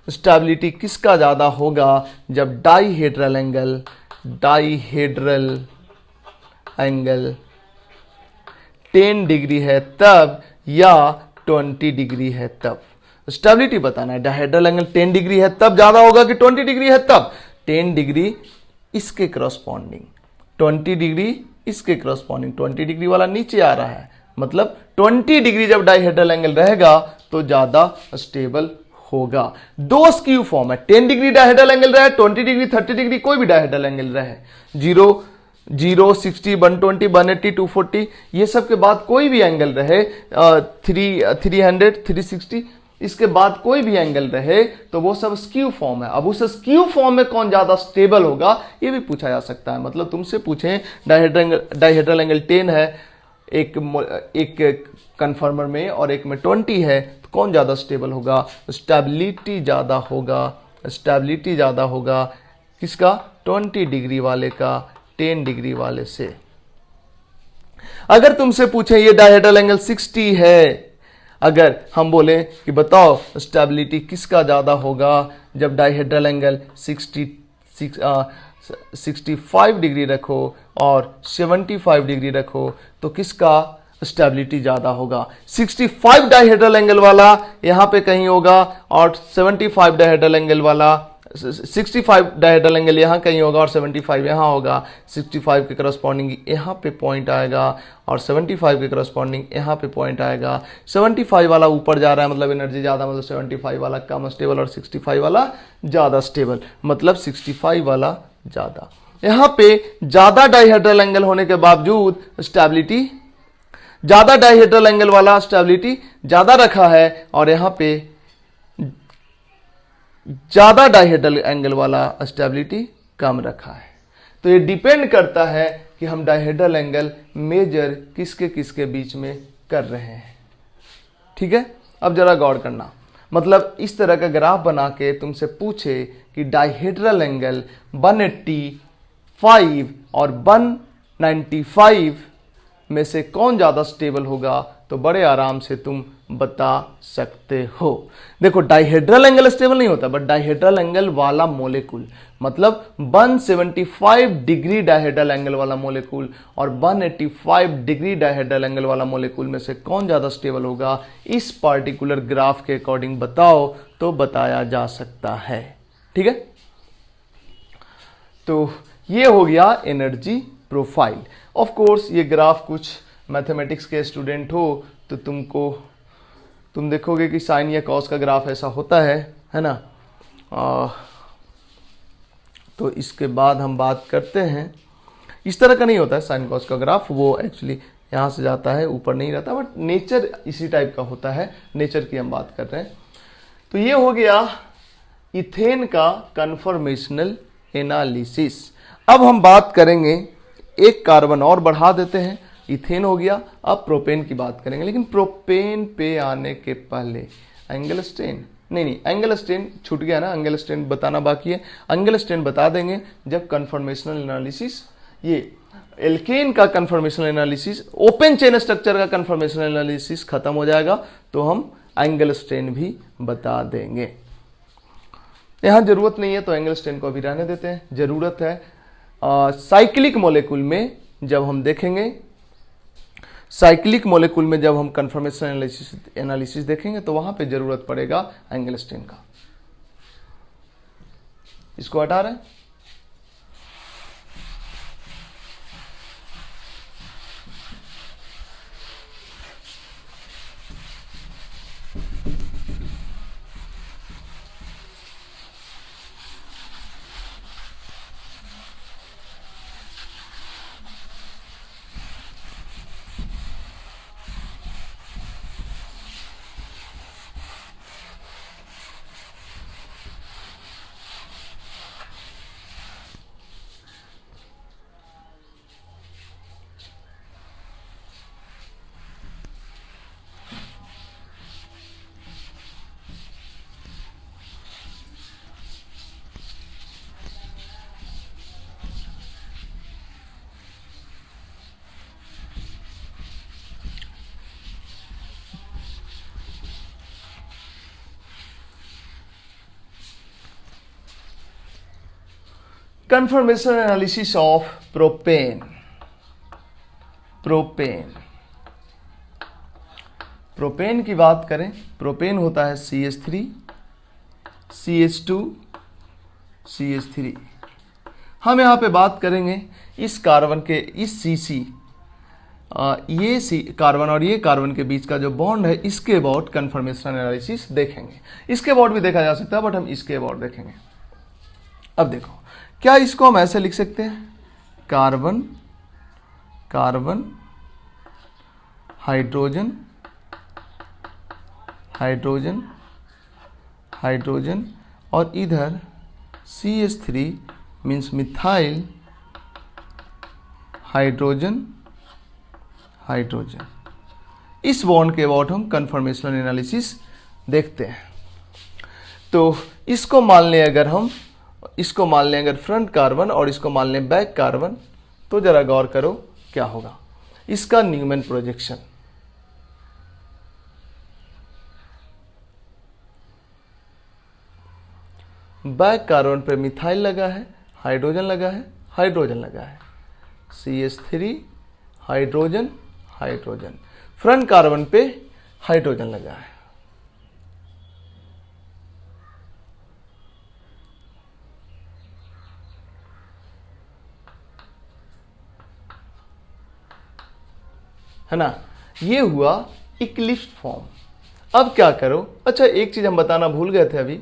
स्टेबिलिटी किसका ज्यादा होगा जब डाइहेड्रल एंगल 10 डिग्री है तब या 20 डिग्री है तब? स्टेबिलिटी बताना है। डाइहेड्रल एंगल 10 डिग्री है तब ज्यादा होगा कि 20 डिग्री है तब? 10 डिग्री इसके करस्पॉन्डिंग, 20 डिग्री इसके करस्पॉन्डिंग। 20 डिग्री वाला नीचे आ रहा है, मतलब 20 डिग्री जब डाइहेड्रल एंगल रहेगा तो ज्यादा स्टेबल होगा। दो स्क्यू फॉर्म है, 10 डिग्री डाइहेड्रल एंगल रहे, 20 डिग्री 30 डिग्री कोई भी डाइहेड्रल एंगल रहे, 0 60 120 180 240 ये सब के बाद कोई भी एंगल रहे, 300 360 इसके बाद कोई भी एंगल रहे, तो वो सब स्क्यू फॉर्म है। अब उस स्क्यू फॉर्म में कौन ज्यादा स्टेबल होगा ये भी पूछा जा सकता है। मतलब तुमसे पूछें डाइहेड्रल एंगल 10 है एक कन्फर्मर में और एक में 20 है, तो कौन ज्यादा स्टेबल होगा? स्टेबिलिटी ज्यादा होगा किसका? 20 डिग्री वाले का 10 डिग्री वाले से। अगर तुमसे पूछे ये डाइहेड्रल एंगल 60 है, अगर हम बोले कि बताओ स्टेबिलिटी किसका ज्यादा होगा जब डाइहेड्रल एंगल 65 डिग्री रखो और 75 डिग्री रखो, तो किसका स्टेबिलिटी ज्यादा होगा? 65 डाइहेड्रल एंगल वाला यहां पे कहीं होगा और 75 डाइहेड्रल एंगल वाला 65 डाइहेड्रल एंगल यहां कहीं होगा और 75 यहां होगा। 65 के करस्पॉन्डिंग यहां पे पॉइंट आएगा और 75 के करस्पॉन्डिंग यहां पे पॉइंट आएगा। 75 वाला ऊपर जा रहा है मतलब एनर्जी ज्यादा, मतलब 75 वाला कम स्टेबल और 65 वाला ज्यादा स्टेबल, मतलब 65 वाला ज्यादा। यहां पे ज्यादा डाइहेड्रल एंगल होने के बावजूद स्टेबिलिटी ज्यादा, डाइहेड्रल एंगल वाला स्टेबिलिटी ज्यादा रखा है और यहां पे ज्यादा डाइहेड्रल एंगल वाला स्टेबिलिटी कम रखा है। तो ये डिपेंड करता है कि हम डाइहेड्रल एंगल मेजर किसके किसके बीच में कर रहे हैं। ठीक है, अब जरा गौर करना। मतलब इस तरह का ग्राफ बना के तुमसे पूछे कि डाइहेड्रल एंगल 185 और 195 में से कौन ज्यादा स्टेबल होगा, तो बड़े आराम से तुम बता सकते हो। देखो डाइहेड्रल एंगल स्टेबल नहीं होता, बट डाइहेड्रल एंगल वाला मोलेकुल, मतलब 175 डिग्री डाइहेड्रल एंगल वाला मोलेकुल और 185 डिग्री डाइहेड्रल एंगल वाला मोलेकुल में से कौन ज्यादा स्टेबल होगा, इस पार्टिकुलर ग्राफ के अकॉर्डिंग बताओ तो बताया जा सकता है। ठीक है, तो ये हो गया एनर्जी प्रोफाइल। ऑफ कोर्स ये ग्राफ कुछ मैथमेटिक्स के स्टूडेंट हो तो तुम देखोगे कि साइन या कॉस का ग्राफ ऐसा होता है ना। तो इसके बाद हम बात करते हैं, इस तरह का नहीं होता है साइन कॉस का ग्राफ, वो एक्चुअली यहाँ से जाता है, ऊपर नहीं रहता, बट नेचर इसी टाइप का होता है, नेचर की हम बात कर रहे हैं। तो ये हो गया इथेन का कन्फॉर्मेशनल एनालिसिस। अब हम बात करेंगे, एक कार्बन और बढ़ा देते हैं, इथेन हो गया, अब प्रोपेन की बात करेंगे। लेकिन प्रोपेन पे आने के पहले एंगल स्ट्रेन, नहीं एंगल स्ट्रेन छूट गया ना, एंगल स्ट्रेन बताना बाकी है। एंगल स्ट्रेन बता देंगे जब कन्फॉर्मेशनल एनालिसिस, ये एल्केन का conformational analysis, open chain structure का कन्फॉर्मेशनल एनालिसिस खत्म हो जाएगा तो हम एंगल स्ट्रेन भी बता देंगे। यहां जरूरत नहीं है तो एंगल स्ट्रेन को अभी रहने देते हैं। जरूरत है साइक्लिक मॉलिक्यूल में, जब हम देखेंगे साइक्लिक मॉलिक्यूल में जब हम कन्फॉर्मेशनल एनालिसिस देखेंगे तो वहां पे जरूरत पड़ेगा एंगल स्ट्रेन का। इसको हटा रहे हैं। Conformation analysis of propane. Propane की बात करें, प्रोपेन होता है CH3 CH2 CH3। हम यहाँ पे बात करेंगे इस कार्बन के, इस CC, ये कार्बन और ये कार्बन के बीच का जो बॉन्ड है, इसके अबाउट कन्फर्मेशन एनालिसिस देखेंगे। इसके अबाउट भी देखा जा सकता है बट हम इसके अबाउट देखेंगे। अब देखो, क्या इसको हम ऐसे लिख सकते हैं, carbon carbon hydrogen hydrogen hydrogen और इधर CH3 means methyl hydrogen hydrogen. इस बॉन्ड के अबाउट हम कन्फर्मेशनल एनालिसिस देखते हैं। तो इसको मान लें अगर हम, इसको मान लें अगर फ्रंट कार्बन और इसको मान लें बैक कार्बन, तो जरा गौर करो क्या होगा इसका न्यूमैन प्रोजेक्शन। बैक कार्बन पे मिथाइल लगा है, हाइड्रोजन लगा है, हाइड्रोजन लगा है, CH3 hydrogen hydrogen. Front carbon पे हाइड्रोजन लगा है ना। ये हुआ इक्लिप्स फॉर्म। अब क्या करो, अच्छा एक चीज हम बताना भूल गए थे, अभी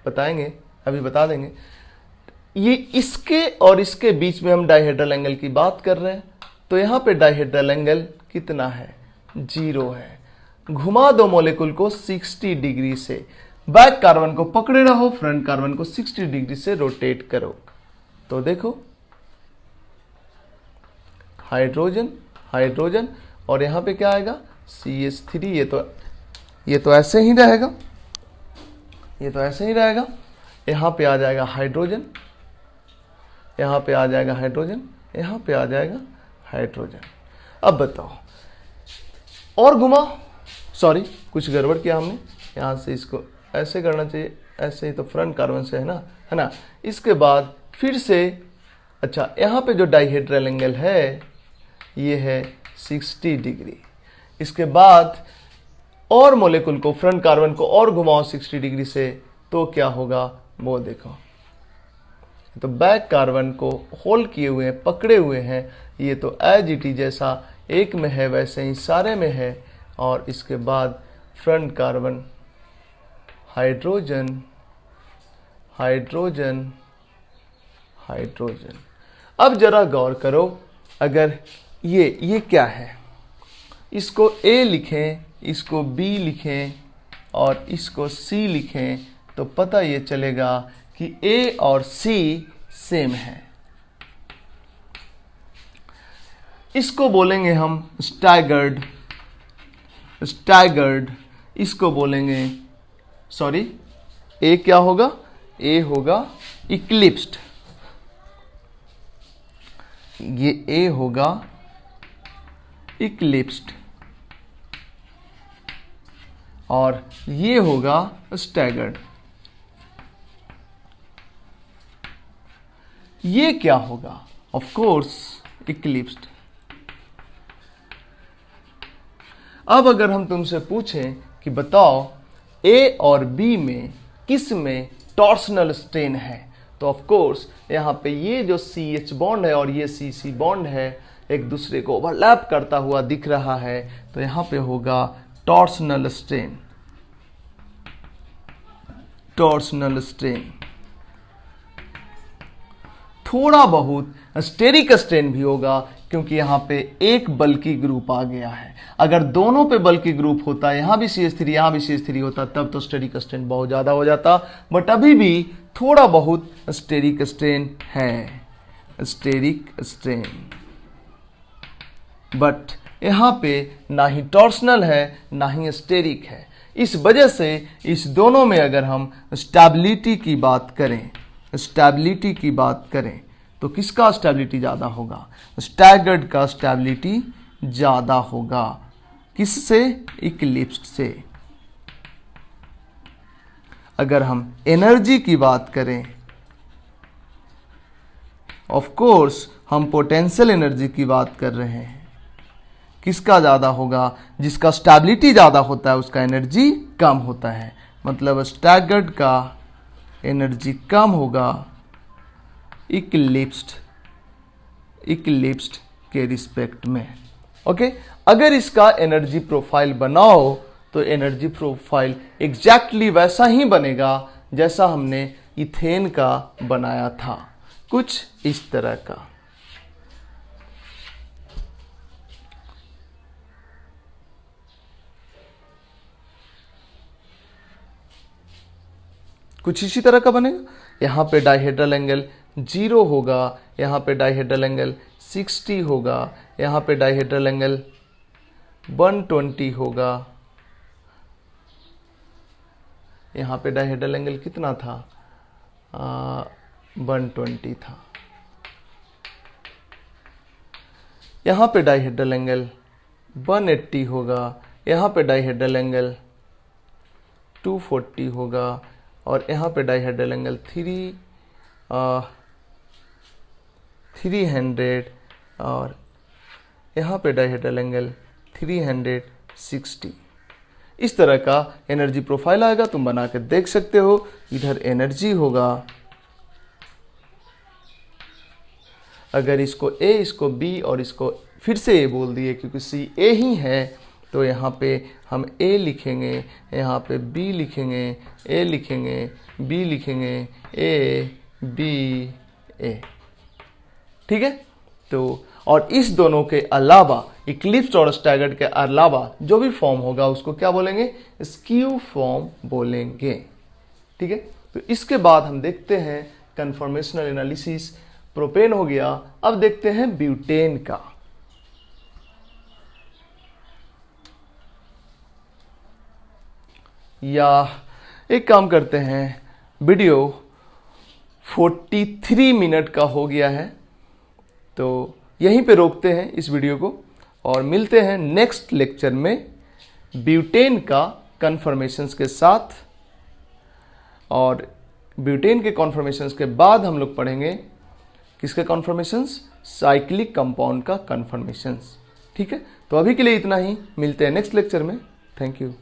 बताएंगे, अभी बता देंगे। ये इसके और इसके बीच में हम डाइहेड्रल एंगल की बात कर रहे हैं, तो यहां पे डाइहेड्रल एंगल कितना है, 0 है। घुमा दो मॉलिक्यूल को 60 डिग्री से, बैक कार्बन को पकड़े रहो, फ्रंट कार्बन को 60 डिग्री से रोटेट करो, तो देखो हाइड्रोजन हाइड्रोजन और यहां पे क्या आएगा CH3। ये तो ऐसे ही रहेगा, ये तो ऐसे ही रहेगा। यहां पे आ जाएगा हाइड्रोजन, यहां पे आ जाएगा हाइड्रोजन, यहां पे आ जाएगा हाइड्रोजन। अब बताओ और घुमा, सॉरी कुछ गड़बड़ किया हमने, यहां से इसको ऐसे करना चाहिए, ऐसे ही तो फ्रंट कार्बन से है ना। इसके बाद फिर से, अच्छा यहां पे जो डाइहेड्रल एंगल है ये है 60 डिग्री। इसके बाद और मॉलिक्यूल को, फ्रंट कार्बन को और घुमाओ 60 डिग्री से, तो क्या होगा वो देखो, तो बैक कार्बन को होल्ड किए हुए हैं, पकड़े हुए हैं, ये तो एज इट इज जैसा एक में है वैसे ही सारे में है। और इसके बाद front carbon hydrogen hydrogen hydrogen. अब जरा गौर करो, अगर ये क्या है, इसको A लिखें, इसको B लिखें और इसको C लिखें तो पता ये चलेगा कि A और C सेम है। इसको बोलेंगे हम स्टैगर्ड, इसको बोलेंगे सॉरी A क्या होगा, A होगा इक्लिप्स्ड, ये A होगा इक्लिप्स्ड और ये होगा स्टैगर्ड। ये क्या होगा, ऑफ कोर्स इक्लिप्स्ड। अब अगर हम तुमसे पूछें कि बताओ A और B में किस में टॉर्सनल स्ट्रेन है, तो ऑफ कोर्स यहाँ पे ये जो CH बॉन्ड है और ये CC बॉन्ड है एक दूसरे को ओवरलैप करता हुआ दिख रहा है, तो यहाँ पे होगा टॉर्सनल स्ट्रेन, टॉर्सनल स्ट्रेन। थोड़ा बहुत स्टेरिक स्ट्रेन भी होगा क्योंकि यहाँ पे एक बल्कि ग्रुप आ गया है। अगर दोनों पे बल्कि ग्रुप होता, यहाँ भी CH3 यहाँ भी CH3 होता, तब तो स्टेरिक स्ट्रेन बहुत ज्यादा हो जाता, बट अभी भी थोड़ा बहुत स्टेरिक स्ट्रेन है, स्टेरिक स्ट्रेन। बट यहाँ पे ना ही टॉर्सनल है ना ही स्टेरिक है। इस वजह से इस दोनों में अगर हम स्टेबिलिटी की बात करें, स्टेबिलिटी की बात करें तो किसका स्टेबिलिटी ज़्यादा होगा, स्टैगर्ड का स्टेबिलिटी ज़्यादा होगा। किससे, इक्लिप्स्ड से। अगर हम एनर्जी की बात करें, ऑफ कोर्स हम पोटेंशियल एनर्जी की बात कर रहे हैं, किसका ज़्यादा होगा, जिसका स्टेबिलिटी ज़्यादा होता है उसका एनर्जी कम होता है, मतलब स्टैगर्ड का एनर्जी कम होगा इक्लिप्स्ड के रिस्पेक्ट में। ओके, अगर इसका एनर्जी प्रोफाइल बनाओ तो एनर्जी प्रोफाइल एग्जैक्टली वैसा ही बनेगा जैसा हमने इथेन का बनाया था, कुछ इस तरह का। कुछ इसी तरह का बनेगा। यहाँ पे डाइहेड्रल एंगल 0 होगा, यहाँ पे डाइहेड्रल एंगल 60 होगा, यहाँ पे डाइहेड्रल एंगल 120 होगा, यहाँ पे डाइहेड्रल एंगल कितना था, 120 था। यहाँ पे डाइहेड्रल एंगल 180 होगा, यहाँ पे डाइहेड्रल एंगल 240 होगा और यहाँ पे डाइहेड्रल एंगल 300 और यहाँ पे डाइहेड्रल एंगल 360। इस तरह का एनर्जी प्रोफाइल आएगा, तुम बना के देख सकते हो। इधर एनर्जी होगा, अगर इसको A, इसको B और इसको फिर से A बोल दिए क्योंकि C A ही है, तो यहाँ पे हम A लिखेंगे, यहाँ पे B लिखेंगे, A लिखेंगे, B लिखेंगे, A B A। ठीक है, तो और इस दोनों के अलावा इक्लिप्स्ड और स्टैगर्ड के अलावा जो भी फॉर्म होगा उसको क्या बोलेंगे, स्क्यू फॉर्म बोलेंगे। ठीक है, तो इसके बाद हम देखते हैं कन्फॉर्मेशनल एनालिसिस। प्रोपेन हो गया, अब देखते हैं ब्यूटेन का। या एक काम करते हैं, वीडियो 43 मिनट का हो गया है तो यहीं पे रोकते हैं इस वीडियो को और मिलते हैं नेक्स्ट लेक्चर में ब्यूटेन का कन्फर्मेशंस के साथ। और ब्यूटेन के कन्फर्मेशंस के बाद हम लोग पढ़ेंगे किसके कन्फर्मेशंस, साइक्लिक कंपाउंड का कन्फर्मेशंस। ठीक है, तो अभी के लिए इतना ही, मिलते हैं नेक्स्ट लेक्चर में। Thank you.